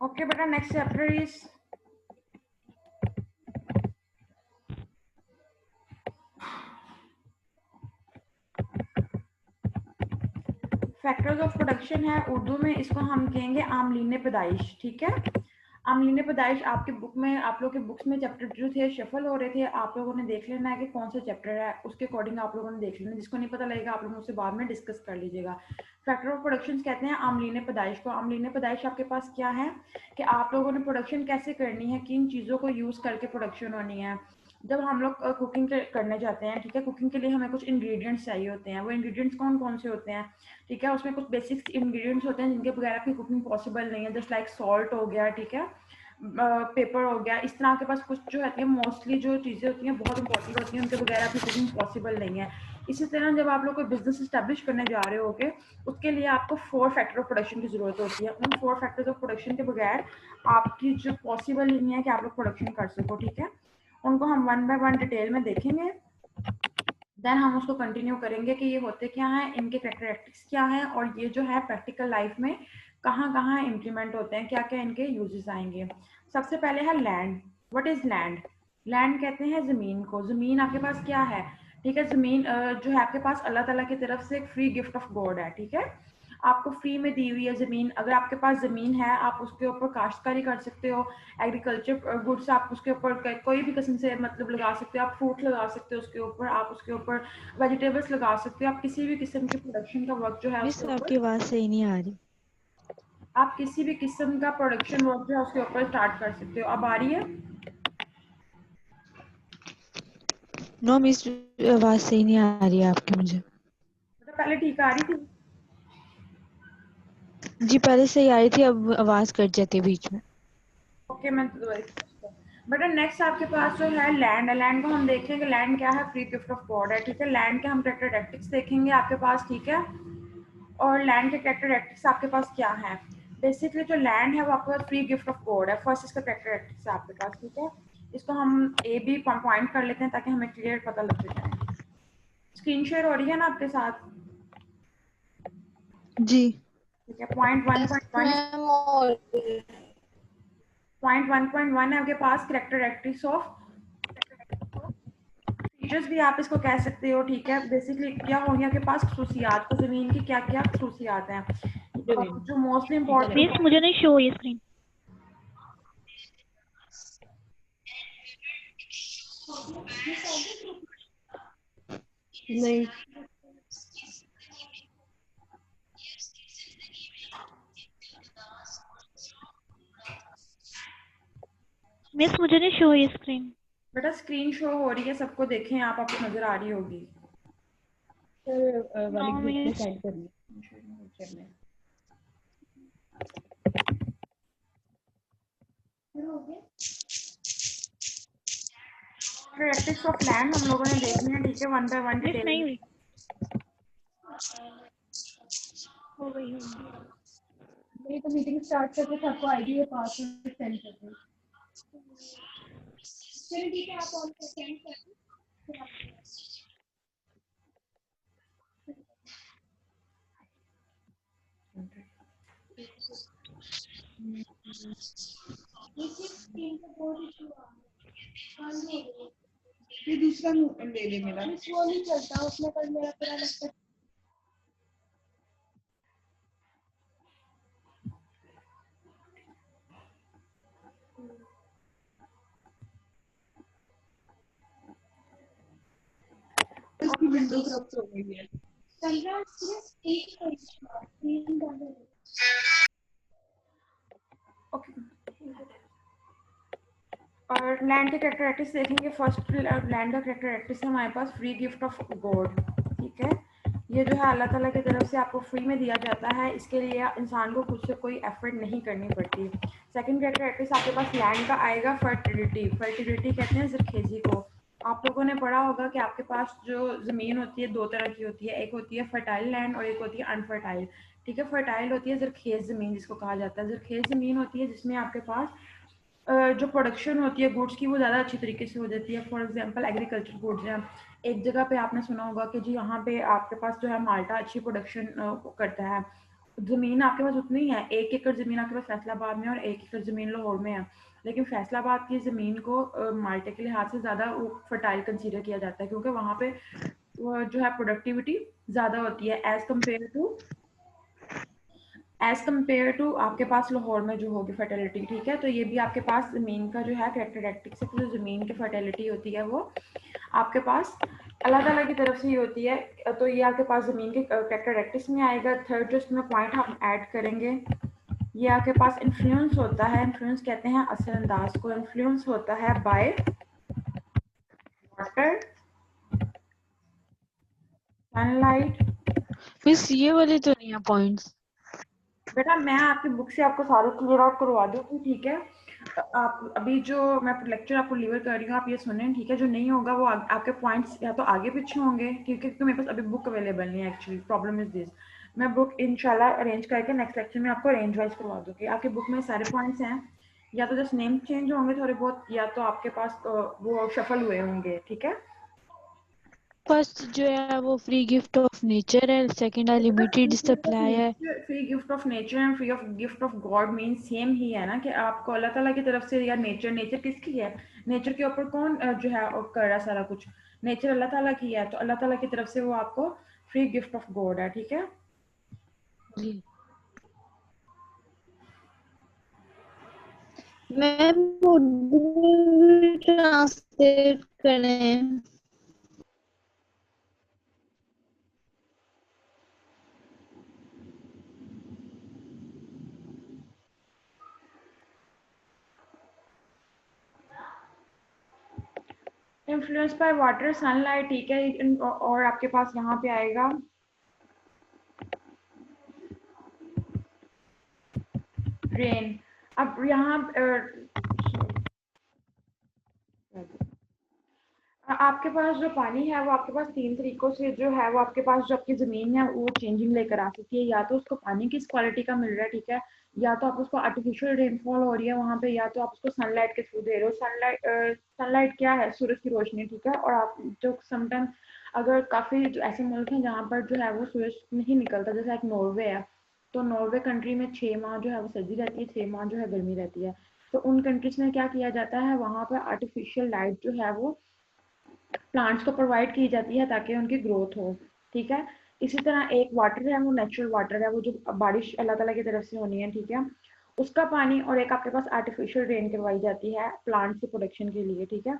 Okay, beta, next chapter is factors of production है, उर्दू में इसको हम कहेंगे आमलीन पैदाइश। ठीक है, आमलीन पैदाइश आपके बुक में, आप लोग के बुक्स में चैप्टर जो थे शफल हो रहे थे, आप लोगों ने देख लेना है कि कौन सा चैप्टर है, उसके अकॉर्डिंग आप लोगों ने देख लेना। जिसको नहीं पता लगेगा आप लोग मुझसे बाद में डिस्कस कर लीजिएगा। फैक्टर ऑफ प्रोडक्शन कहते हैं आमलीन पैदाइश को। आमलीन पैदाइश आपके पास क्या है कि आप लोगों ने प्रोडक्शन कैसे करनी है, किन चीज़ों को यूज़ करके प्रोडक्शन होनी है। जब हम लोग कुकिंग करने जाते हैं, ठीक है, कुकिंग के लिए हमें कुछ इंग्रेडिएंट्स चाहिए होते हैं। वो इंग्रेडिएंट्स कौन कौन से होते हैं, ठीक है, उसमें कुछ बेसिक इंग्रेडिएंट्स होते हैं जिनके बगैर आपकी कुकिंग पॉसिबल नहीं है। जस्ट लाइक सॉल्ट हो गया, ठीक है, पेपर हो गया। इस तरह आपके पास कुछ जो होती है, मोस्टली जो चीज़ें होती हैं बहुत इंपॉर्टेंट होती हैं, उनके बगैर आपकी कुकिंग पॉसिबल नहीं है। इसी तरह जब आप लोग कोई बिजनेस इस्टेब्लिश करने जा रहे होगे, उसके लिए आपको 4 फैक्टर ऑफ प्रोडक्शन की ज़रूरत होती है। उन 4 फैक्टर्स ऑफ प्रोडक्शन के बगैर आपकी जो पॉसिबल ही नहीं है कि आप लोग प्रोडक्शन कर सको। ठीक है, उनको हम 1 बाय 1 डिटेल में देखेंगे, देन हम उसको कंटिन्यू करेंगे कि ये होते क्या हैं, इनके कैरेक्टरिस्टिक्स क्या हैं, और ये जो है प्रैक्टिकल लाइफ में कहाँ कहाँ इम्प्लीमेंट होते हैं, क्या क्या इनके यूजेस आएंगे। सबसे पहले है land. What is land? Land कहते हैं ज़मीन को। ज़मीन आपके पास क्या है, ठीक है, ज़मीन जो है आपके पास अल्लाह ताला की तरफ से एक फ्री गिफ्ट ऑफ गॉड है। ठीक है, आपको फ्री में दी हुई है ज़मीन। अगर आपके पास ज़मीन है, आप उसके ऊपर काश्तकारी कर सकते हो, एग्रीकल्चर गुड्स आप उसके ऊपर कोई भी किस्म से मतलब लगा सकते हो। आप फ्रूट लगा सकते हो उसके ऊपर, आप उसके ऊपर वेजिटेबल्स लगा सकते हो। आप किसी भी किस्म की प्रोडक्शन का वर्क जो है मिस उसके आपकी ऊपर, आवाज सही नहीं आ रही। आप किसी भी किस्म का प्रोडक्शन वर्क जो है उसके ऊपर स्टार्ट कर सकते हो। अब आ रही है? नो मिस, आवाज सही नहीं आ रही है आपकी मुझे। मतलब पहले ठीक आ रही थी। जी पहले सही आ रही थी, अब आवाज कट जाती है बीच में। ओके, मैं बट नेक्स्ट आपके पास जो है लैंड है। लैंड को हम देखेंगे, लैंड क्या है, फ्री गिफ्ट ऑफ गॉड है। ठीक है, लैंड के हम कैरेक्टरिस्टिक्स देखेंगे आपके पास। ठीक है, और लैंड के कैरेक्टरिस्टिक्स आपके पास क्या है। बेसिकली जो लैंड है वो आपके पास फ्री गिफ्ट ऑफ गॉड है। फर्स्ट इसका कैरेक्टरिस्टिक्स है आपके पास। ठीक है, इसको हम ए बी पॉइंट कर लेते हैं ताकि हमें क्लियर पता लग जाए। स्क्रीन शेयर हो रही है ना आपके साथ? जी ठीक है, point one yes point one ma'am. और पॉइंट 1.1 है आपके पास कैरेक्टरिस्टिक्स ऑफ फीचर्स भी आप इसको कह सकते हो। ठीक है, बेसिकली क्या होंगे आपके पास खसूसियात, तो ज़मीन की क्या क्या खसूसियात हैं जो मोस्टली मिस इम्पोर्टेंट। मुझे नहीं शो हुई स्क्रीन। नहीं, मिस मुझे नहीं शो हुई स्क्रीन। बेटा स्क्रीन शो हो रही है, सबको देखें आप, आपको नजर आ रही होगी। नो वाली ग्रुप में मिस। सेंड करनी। कैरेक्टरिस्टिक्स ऑफ लैंड हम लोगों ने देखनी है। ठीक है, 1 बाय 1 मिस डिटेल नहीं में। हुई, हो गई होगी। मेरी तो मीटिंग स्टार्ट करके सबको आईडी और पासवर्ड सेंड कर दें। चलिए ठीक है, आप ऑन सेंड कर दें। देखिए स्क्रीन का बहुत इशू आ रहा है। बंद हो गई। ये दूसरा ले ले मेरा। वो नहीं चलता, उसमें कल मेरा पूरा लगता है। इसकी विंडो क्रॉप हो गई है। पंद्रह सिर्फ एक स्क्रीन डाल। ओके, और लैंड के कैरेक्टरिस्टिक्स देखेंगे। फर्स्ट लैंड का कैरेक्टरिस्टिक्स है हमारे पास फ्री गिफ्ट ऑफ गॉड। ठीक है, ये जो है अल्लाह ताला की तरफ से आपको फ्री में दिया जाता है। इसके लिए इंसान को खुद से कोई एफर्ट नहीं करनी पड़ती। सेकंड कैरेक्टरिस्टिक्स आपके पास लैंड का आएगा फर्टिलिटी। फर्टिलिटी कहते हैं जरखेज़ी को। आप लोगों ने पढ़ा होगा कि आपके पास जो ज़मीन होती है दो तरह की होती है, एक होती है फर्टाइल लैंड और एक होती है अनफर्टाइल। ठीक है, फर्टाइल होती है जरखेज़ ज़मीन जिसको कहा जाता है। जरखेज़ ज़मीन होती है जिसमें आपके पास जो प्रोडक्शन होती है गुड्स की वो ज़्यादा अच्छी तरीके से हो जाती है। फॉर एग्जांपल एग्रीकल्चर गुड्स हैं, एक जगह पे आपने सुना होगा कि जी यहाँ पे आपके पास जो है माल्टा अच्छी प्रोडक्शन करता है। ज़मीन आपके पास उतनी है, 1 एकड़ ज़मीन आपके पास फैसलाबाद में और 1 एकड़ ज़मीन लाहौर में है। लेकिन फैसलाबाद की ज़मीन को माल्टे के लिहाज से ज़्यादा फर्टाइल कंसीडर किया जाता है, क्योंकि वहाँ पे वो जो है प्रोडक्टिविटी ज़्यादा होती है एज कम्पेयर टू आपके पास लाहौर में जो होगी फर्टिलिटी। ठीक है, तो ये भी आपके पास ज़मीन का जो है कैरेक्टरिस्टिक्स है, जो ज़मीन की फर्टिलिटी होती है वो आपके पास अल्लाह ताला की तरफ से ही होती है। तो ये आपके पास ज़मीन के कैरेक्टरिस्टिक्स में आएगा। थर्ड जो इसमें पॉइंट हम ऐड करेंगे, ये आपके पास इन्फ्लुएंस होता है। इन्फ्लुएंस कहते हैं असरअंदाज को। इन्फ्लुएंस होता है बाय वाटर, सनलाइट। मिस ये वाले तो नहीं है पॉइंट्स। बेटा मैं आपकी बुक से आपको सारे क्लियर आउट करवा दूँगी, ठीक है। आप अभी जो मैं लेक्चर आपको डिलीवर कर रही हूँ आप ये सुनें, ठीक है। जो नहीं होगा वो आपके पॉइंट्स या तो आगे पीछे होंगे, ठीक है, क्योंकि मेरे पास अभी बुक अवेलेबल नहीं है। एक्चुअली प्रॉब्लम इज दिस, मैं बुक इंशाल्लाह अरेंज करके नेक्स्ट लेक्चर में आपको अरेंज वाइज करवा दूँगी। आपकी बुक में सारे पॉइंट्स हैं, या तो जस्ट नेम चेंज होंगे थोड़े बहुत, या तो आपके पास वो शफल हुए होंगे, ठीक है। फर्स्ट जो है वो फ्री गिफ्ट ऑफ नेचर है, सेकंड है लिमिटेड सप्लाई है। Free gift of nature and free of gift of God mean same ही है ना, कि आपको अल्लाह ताला की तरफ से, या नेचर किसकी है? नेचर के ऊपर कौन जो है कर रहा है सारा कुछ? नेचर अल्लाह ताला की है, तो अल्लाह ताला की तरफ से वो आपको फ्री गिफ्ट ऑफ गॉड है, ठीक है। जी मैम उर्दू में ट्रांसलेट करें। इन्फ्लुएंस बाय वाटर, सनलाइट, ठीक है। और आपके पास यहाँ पे आएगा रेन। अब यहाँ आपके पास जो पानी है वो आपके पास 3 तरीकों से जो है वो आपके पास जो आपकी ज़मीन है वो चेंजिंग लेकर आ सकती है। या तो उसको पानी किस क्वालिटी का मिल रहा है, ठीक है, या तो आप उसको आर्टिफिशियल रेनफॉल हो रही है वहाँ पे, या तो आप उसको सनलाइट के थ्रू दे रहे हो। सनलाइट क्या है? सूरज की रोशनी, ठीक है। और आप जो समटाइम अगर काफ़ी जो ऐसे मुल्क हैं जहाँ पर जो है वो सूरज नहीं निकलता, जैसे एक नॉर्वे है, तो नॉर्वे कंट्री में 6 माह जो है वो सर्दी रहती है, 6 माह जो है गर्मी रहती है। तो उन कंट्रीज में क्या किया जाता है, वहाँ पर आर्टिफिशियल लाइट जो है वो प्लांट्स को प्रोवाइड की जाती है ताकि उनकी ग्रोथ हो, ठीक है। इसी तरह एक वाटर है, वो नेचुरल वाटर है, वो जो बारिश अल्लाह ताला की तरफ से होनी है, ठीक है, उसका पानी। और एक आपके पास आर्टिफिशियल रेन करवाई जाती है प्लांट की प्रोडक्शन के लिए, ठीक है।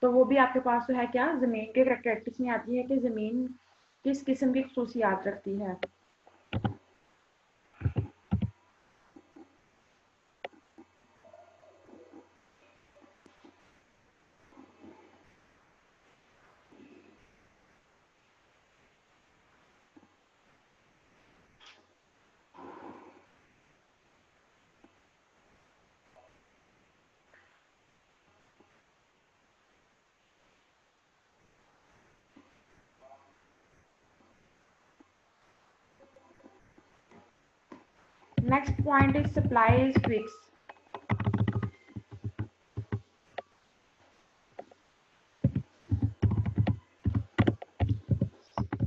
तो वो भी आपके पास जो है क्या ज़मीन के करैक्टरिस्टिक्स में आती है कि ज़मीन किस किस्म की खसूसियात रखती है। Next point is supply is fix.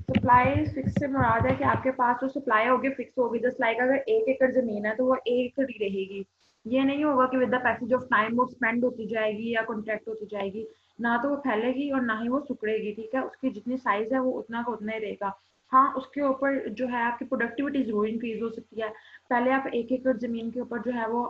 Supply fix से मुराद है कि आपके पास जो सप्लाई होगी फिक्स होगी। जस्ट लाइक अगर 1 एकड़ जमीन है तो वो 1 एकड़ ही रहेगी। ये नहीं होगा कि with the passage of time वो स्पेंड होती जाएगी या कॉन्ट्रैक्ट होती जाएगी। ना तो वो फैलेगी और ना ही वो सुकड़ेगी, ठीक है। उसकी जितनी साइज है वो उतना का उतना ही रहेगा। हाँ, उसके ऊपर जो है आपकी प्रोडक्टिविटी जरूर इंक्रीज हो सकती है। पहले आप 1 एकड़ जमीन के ऊपर जो है वो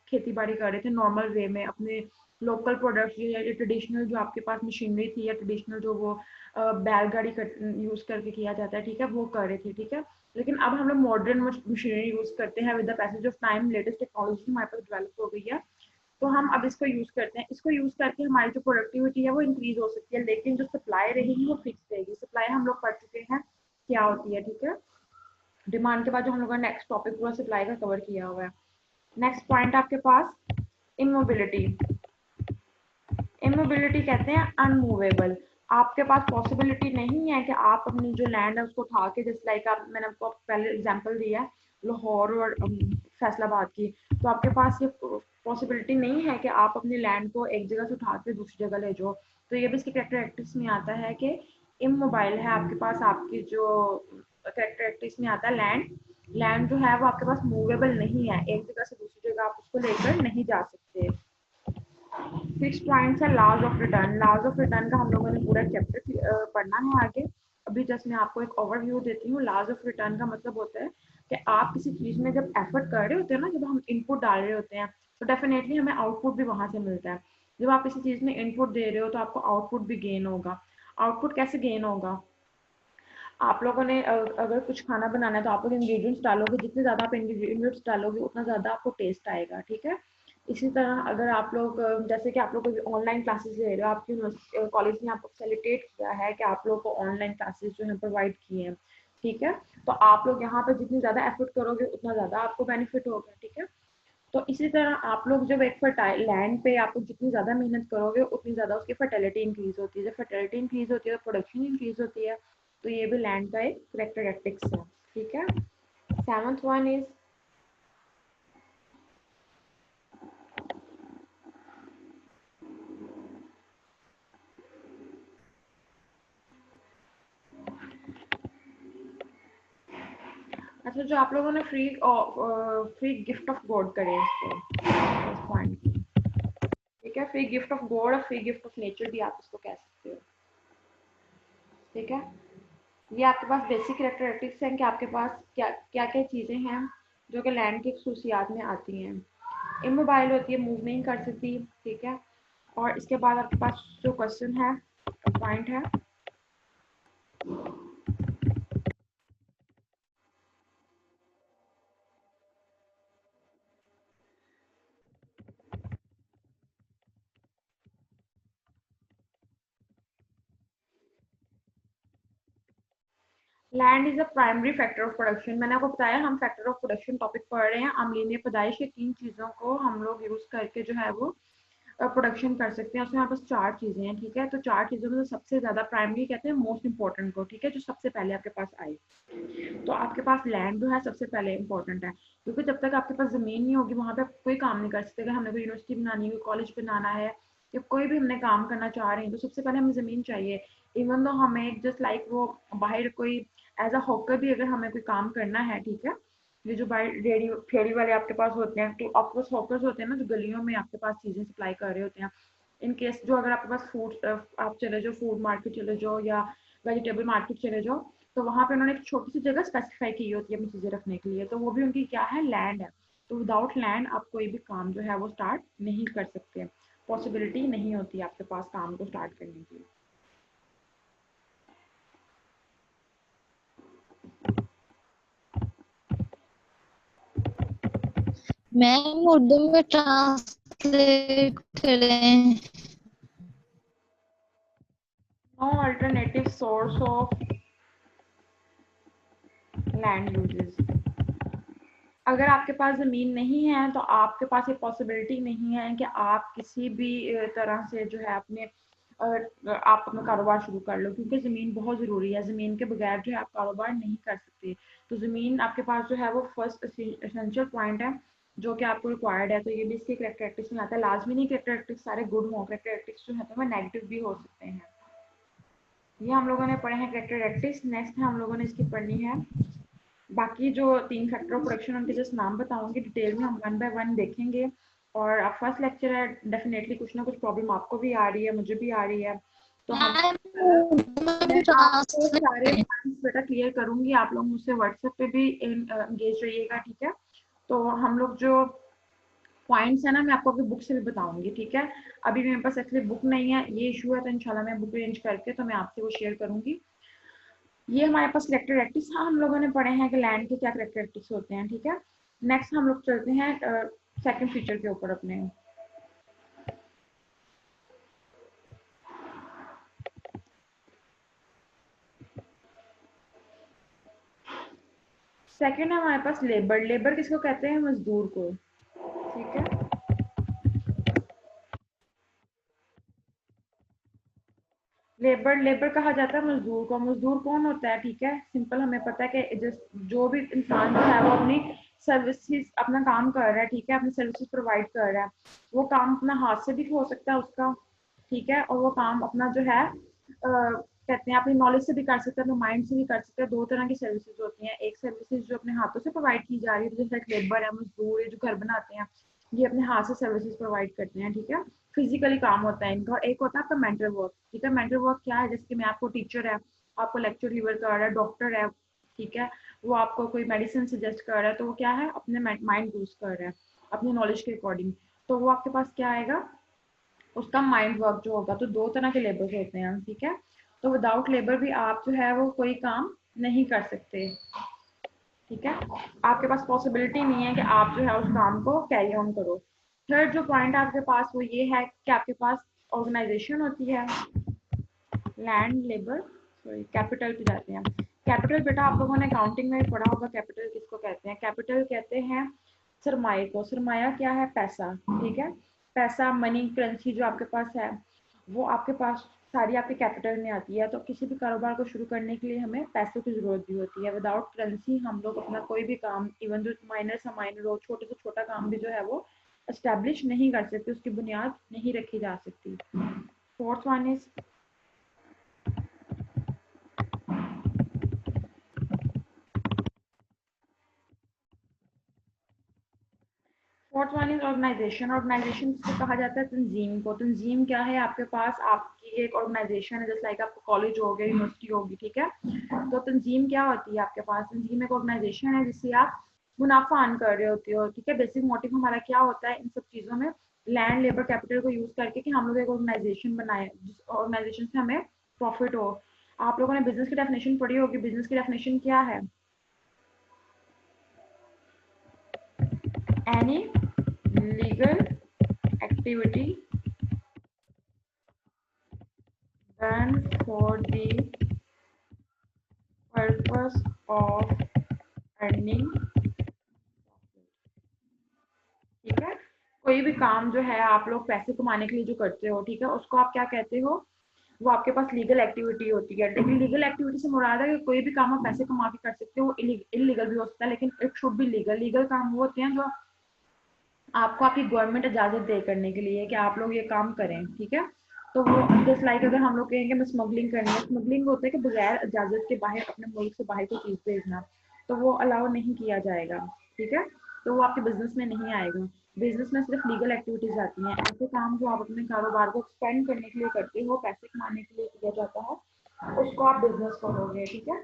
खेती बाड़ी कर रहे थे नॉर्मल वे में, अपने लोकल प्रोडक्ट्स या ट्रेडिशनल जो आपके पास मशीनरी थी, या ट्रेडिशनल जो वो बैलगाड़ी यूज करके किया जाता है, ठीक है, वो कर रहे थे, ठीक है। लेकिन अब हम लोग मॉडर्न मशीनरी यूज करते हैं। With the passage of time latest technology हमारे पास डेवलप हो गई है, तो हम अब इसको यूज करते हैं। इसको यूज करके हमारी जो प्रोडक्टिविटी है वो इंक्रीज हो सकती है, लेकिन जो सप्लाई रहेगी वो फिक्स रहेगी। सप्लाई हम लोग पढ़ चुके हैं क्या होती है, ठीक है। डिमांड के बाद जो हम लोगों ने नेक्स्ट टॉपिक पूरा सप्लाई का कवर किया हुआ है। नेक्स्ट पॉइंट आपके पास इमोबिलिटी। इमोबिलिटी कहते हैं अनमूवेबल। आपके पास पॉसिबिलिटी नहीं है कि आप अपनी जो लैंड है उसको उठा के, जैसे लाइक आप, मैंने आपको पहले एग्जांपल दिया लाहौर और फैसलाबाद की, तो आपके पास ये पॉसिबिलिटी नहीं है कि आप अपनी लैंड को एक जगह से उठा के दूसरी जगह ले जाओ। तो ये भी इसके कैरेक्टरिस्टिक्स में आता है कि इमोबाइल है आपके पास, आपकी जो कैरेक्टरिस्टिक्स में आता है लैंड। लैंड जो है वो आपके पास मूवेबल नहीं है, एक जगह से दूसरी जगह आप उसको लेकर नहीं जा सकते। फिक्स पॉइंट्स है laws of return. Laws of return का हम लोगों ने पूरा चैप्टर पढ़ना है आगे। अभी जस्ट मैं आपको एक ओवरव्यू देती हूँ। लॉज ऑफ रिटर्न का मतलब होता है कि आप किसी चीज में जब एफर्ट कर रहे होते हैं ना, जब हम इनपुट डाल रहे होते हैं तो डेफिनेटली हमें आउटपुट भी वहां से मिलता है। जब आप किसी चीज में इनपुट दे रहे हो तो आपको आउटपुट भी गेन होगा। आउटपुट कैसे गेन होगा? आप लोगों ने अगर कुछ खाना बनाना है तो आप लोग इंग्रेडिएंट्स डालोगे, जितने ज़्यादा आप इंग्रेडिएंट्स डालोगे उतना ज़्यादा आपको टेस्ट आएगा, ठीक है। इसी तरह अगर आप लोग जैसे कि आप लोग ऑनलाइन क्लासेस ले रहे हो, आपकी कॉलेज ने आपको फैसिलिटेट किया है कि आप लोग को ऑनलाइन क्लासेस जो है प्रोवाइड किए हैं, ठीक है। तो आप लोग यहाँ पर जितनी ज़्यादा एफर्ट करोगे उतना ज़्यादा आपको बेनिफिट होगा, ठीक है। तो इसी तरह आप लोग जब एक फर्टाइल लैंड पे आप लोग जितनी ज़्यादा मेहनत करोगे उतनी ज़्यादा उसकी फर्टिलिटी इंक्रीज होती है। जब फर्टिलिटी इंक्रीज होती है तो प्रोडक्शन इंक्रीज होती है। तो ये भी लैंड का एक कैरेक्टरिस्टिक्स है, ठीक है। 7th वन इज अच्छा, जो आप लोगों ने फ्री गिफ्ट ऑफ गॉड करे इसको पॉइंट, ठीक है। फ्री गिफ्ट ऑफ गॉड और फ्री गिफ्ट ऑफ नेचर भी आप इसको कह सकते हो, ठीक है। ये आपके पास बेसिक कैरेक्टरिस्टिक्स हैं कि आपके पास क्या क्या क्या चीज़ें हैं जो कि लैंड की खसूसियात में आती हैं। इमोबाइल होती है, मूव नहीं कर सकती, ठीक है। और इसके बाद आपके पास जो क्वेश्चन है, पॉइंट है, land is a primary factor of production. मैंने आपको बताया हम फैक्टर ऑफ प्रोडक्शन टॉपिक पढ़ रहे हैं। अम्लीय पैदाइश, ये 3 चीज़ों को हम लोग यूज़ करके जो है वो प्रोडक्शन कर सकते हैं। उसमें हमारे पास 4 चीज़ें हैं, ठीक है। तो 4 चीज़ों में सबसे ज़्यादा प्राइमरी कहते हैं मोस्ट इंपॉर्टेंट को, ठीक है, जो सबसे पहले आपके पास आए। तो आपके पास लैंड जो है सबसे पहले इंपॉर्टेंट है, क्योंकि जब तक आपके पास ज़मीन नहीं होगी वहाँ पे आप कोई काम नहीं कर सकते। अगर हमने कोई यूनिवर्सिटी बनानी है, कॉलेज बनाना है या कोई भी हमने काम करना चाह रहे हैं तो सबसे पहले हमें ज़मीन चाहिए। इवन तो हमें जस्ट लाइक वो बाहर कोई एज अ हॉकर भी अगर हमें कोई काम करना है, ठीक है, ये जो बाहर रेडी फेरी वाले आपके पास होते हैं, तो ऑफकोर्स हॉकर्स होते हैं ना जो गलियों में आपके पास चीज़ें सप्लाई कर रहे होते हैं। इन केस जो अगर आपके पास फूड, आप चले जाओ फूड मार्केट चले जाओ या वेजिटेबल मार्केट चले जाओ, तो वहाँ पे उन्होंने एक छोटी सी जगह स्पेसिफाई की होती है अपनी चीज़ें रखने के लिए, तो वो भी उनकी क्या है, लैंड है। तो विदाउट लैंड आप कोई भी काम जो है वो स्टार्ट नहीं कर सकते, पॉसिबिलिटी नहीं होती आपके पास काम को स्टार्ट करने की। मैम उर्दू में ट्रांसलेट करें। No alternative source of land uses. अगर आपके पास ज़मीन नहीं है तो आपके पास ये पॉसिबिलिटी नहीं है कि आप किसी भी तरह से जो है आप अपना कारोबार शुरू कर लो, क्योंकि ज़मीन बहुत ज़रूरी है। ज़मीन के बगैर जो है आप कारोबार नहीं कर सकते। तो ज़मीन आपके पास जो है वो फर्स्ट एसेंशियल पॉइंट है जो कि आपको रिक्वायर्ड है। तो ये भी इसके कैरेक्टरिस्टिक्स में आता है। लाजमी नहीं कैरेक्टरिस्टिक्स सारे गुड हों, कैरेक्टरिस्टिक्स जो है तो वो नेगेटिव भी हो सकते हैं। ये हम लोगों ने पढ़े हैं कैरेक्टरिस्टिक्स। नेक्स्ट हम लोगों ने इसकी पढ़नी है बाकी जो 3 फैक्टर ऑफ प्रोडक्शन, उनके जस्ट नाम बताऊंगी, डिटेल में हम 1 बाय 1 देखेंगे। और अब फर्स्ट लेक्चर है, डेफिनेटली कुछ ना कुछ प्रॉब्लम आपको भी आ रही है, मुझे भी आ रही है, तो हम मैं आपको सारे पॉइंट्स बेटा क्लियर करूंगी। आप लोग मुझसे व्हाट्सएप पे भी एंगेज रहिएगा, ठीक है। तो हम लोग जो पॉइंट्स है ना, मैं आपको अपनी बुक से भी बताऊंगी, ठीक है। अभी मेरे पास एक्चुअली बुक नहीं है, ये इशू है, तो इंशाल्लाह मैं बुक अरेंज करके तो मैं आपसे वो शेयर करूंगी। ये हमारे पास कैरेक्टरिस्टिक्स, हाँ हम लोगों ने पढ़े हैं कि लैंड के क्या कैरेक्टरिस्टिक्स होते हैं, ठीक है। नेक्स्ट हम लोग चलते हैं सेकंड फीचर के ऊपर अपने। सेकंड है हमारे पास लेबर। लेबर किसको कहते हैं? मजदूर को, ठीक है। लेबर कहा जाता है मजदूर को। मजदूर कौन होता है? ठीक है, सिंपल हमें पता है कि जो भी इंसान जो है वो अपनी सर्विसेज अपना काम कर रहा है, ठीक है, अपनी सर्विसेज प्रोवाइड कर रहा है। वो काम अपना हाथ से भी हो सकता है उसका, ठीक है, और वो काम अपना जो है कहते हैं अपनी नॉलेज से भी कर सकते हैं, अपने माइंड से भी कर सकते हैं। दो तरह की सर्विसेज होती हैं, एक सर्विसेज जो अपने हाथों से प्रोवाइड की जा रही है, जैसे लेबर है, मजदूर है जो घर बनाते हैं, ये अपने हाथ से सर्विसेज प्रोवाइड करते हैं, ठीक है, फिजिकली काम होता है इनका। और एक होता है आपका मेंटल वर्क, ठीक है। मेंटल वर्क क्या है, जैसे कि मैं आपको टीचर है, आपको लेक्चर डिलीवर कर रहा है, डॉक्टर है, ठीक है, वो आपको कोई मेडिसिन सजेस्ट कर रहा है, तो वो क्या है, अपने माइंड यूज कर रहा है अपनी नॉलेज के अकॉर्डिंग, तो वो आपके पास क्या आएगा, उसका माइंड वर्क जो होगा। तो दो तरह के लेबर्स होते हैं, ठीक है। तो विदाउट लेबर भी आप जो है वो कोई काम नहीं कर सकते, ठीक है। आपके पास पॉसिबिलिटी नहीं है कि आप जो है उस काम को कैरी ऑन करो। थर्ड जो पॉइंट आपके पास वो ये है कि आपके पास ऑर्गेनाइजेशन होती है, लैंड लेबर सॉरी कैपिटल पे जाते हैं। कैपिटल बेटा आप लोगों ने अकाउंटिंग में पढ़ा होगा, कैपिटल किसको कहते हैं। कैपिटल कहते हैं सरमाए को। सरमाया क्या है, पैसा, ठीक है। पैसा, मनी, करेंसी जो आपके पास है वो आपके पास सारी आपके कैपिटल में आती है। तो किसी भी कारोबार को शुरू करने के लिए हमें पैसों की जरूरत भी होती है। विदाउट करेंसी हम लोग अपना कोई भी काम, इवन जो माइनर से माइनर हो, छोटे से छोटा काम भी जो है वो एस्टेब्लिश नहीं कर सकते, उसकी बुनियाद नहीं रखी जा सकती। Fourth one is fourth one is organisation. Organisation किसको कहा जाता है, तंजीम को। तंजीम क्या है, आपके पास आपकी एक ऑर्गेनाइजेशन है, जैसे लाइक आपका कॉलेज हो गया, यूनिवर्सिटी होगी, ठीक है। तो तंजीम क्या होती है आपके पास, तंजीम एक ऑर्गेनाइजेशन है जिससे आप मुनाफा अर्न कर रहे होते हो, ठीक है। बेसिक मोटिव हमारा क्या होता है इन सब चीज़ों में, लैंड लेबर कैपिटल को यूज करके कि हम लोग एक ऑर्गेनाइजेशन बनाए जिस ऑर्गेनाइजेशन से हमें प्रॉफिट हो। आप लोगों ने बिजनेस की डेफिनेशन पढ़ी होगी, बिजनेस की डेफिनेशन क्या है, any legal activity done for the purpose of earning, ठीक है। कोई भी काम जो है आप लोग पैसे कमाने के लिए जो करते हो, ठीक है, उसको आप क्या कहते हो, वो आपके पास लीगल एक्टिविटी होती है। लेकिन लीगल एक्टिविटी से मुराद है कि कोई भी काम आप पैसे कमा के कर सकते हो, वो इलीगल भी हो सकता है, लेकिन it should be legal. Legal काम वो होते हैं जो आपको आपकी गवर्नमेंट इजाजत दे करने के लिए कि आप लोग ये काम करें, ठीक है। तो वो जस्ट लाइक अगर हम लोग कहेंगे मैं स्मगलिंग करनी है, स्मगलिंग होता है कि बगैर इजाजत के बाहर अपने मुल्क से बाहर कोई चीज़ भेजना, तो वो अलाउ नहीं किया जाएगा, ठीक है। तो वो आपके बिजनेस में नहीं आएगा। बिजनेस में सिर्फ लीगल एक्टिविटीज आती हैं, ऐसे काम जो आप अपने कारोबार को एक्सपेंड करने के लिए करते हो, पैसे कमाने के लिए किया जाता है, उसको आप बिजनेस कहोगे, ठीक है।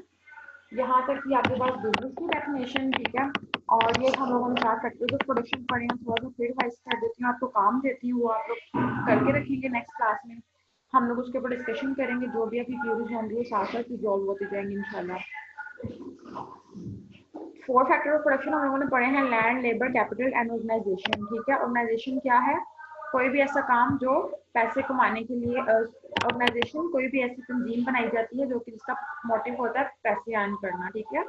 यहाँ तक कि आपके पास बिजनेस की डेफिनेशन, ठीक है। और ये हम लोगों ने चार फैक्टर्स ऑफ प्रोडक्शन पढ़े हैं, थोड़ा सा फिर वाइज कर देती हूँ, आपको काम देती हूँ, वो आप लोग करके रखेंगे। नेक्स्ट क्लास में हम लोग उसके ऊपर डिस्कशन करेंगे, जो भी आपकी क्यूरीज होंगी वो साथ साथ रिजॉल्व होती जाएंगे इंशाल्लाह। 4 फैक्टर ऑफ प्रोडक्शन हम लोगों ने पढ़े हैं, land, labour, capital and organisation, ठीक है। ऑर्गेनाइजेशन क्या है, कोई भी ऐसा काम जो पैसे कमाने के लिए, ऑर्गेनाइजेशन कोई भी ऐसी तंजीम बनाई जाती है जो कि जिसका मोटिव होता है पैसे अर्न करना, ठीक है।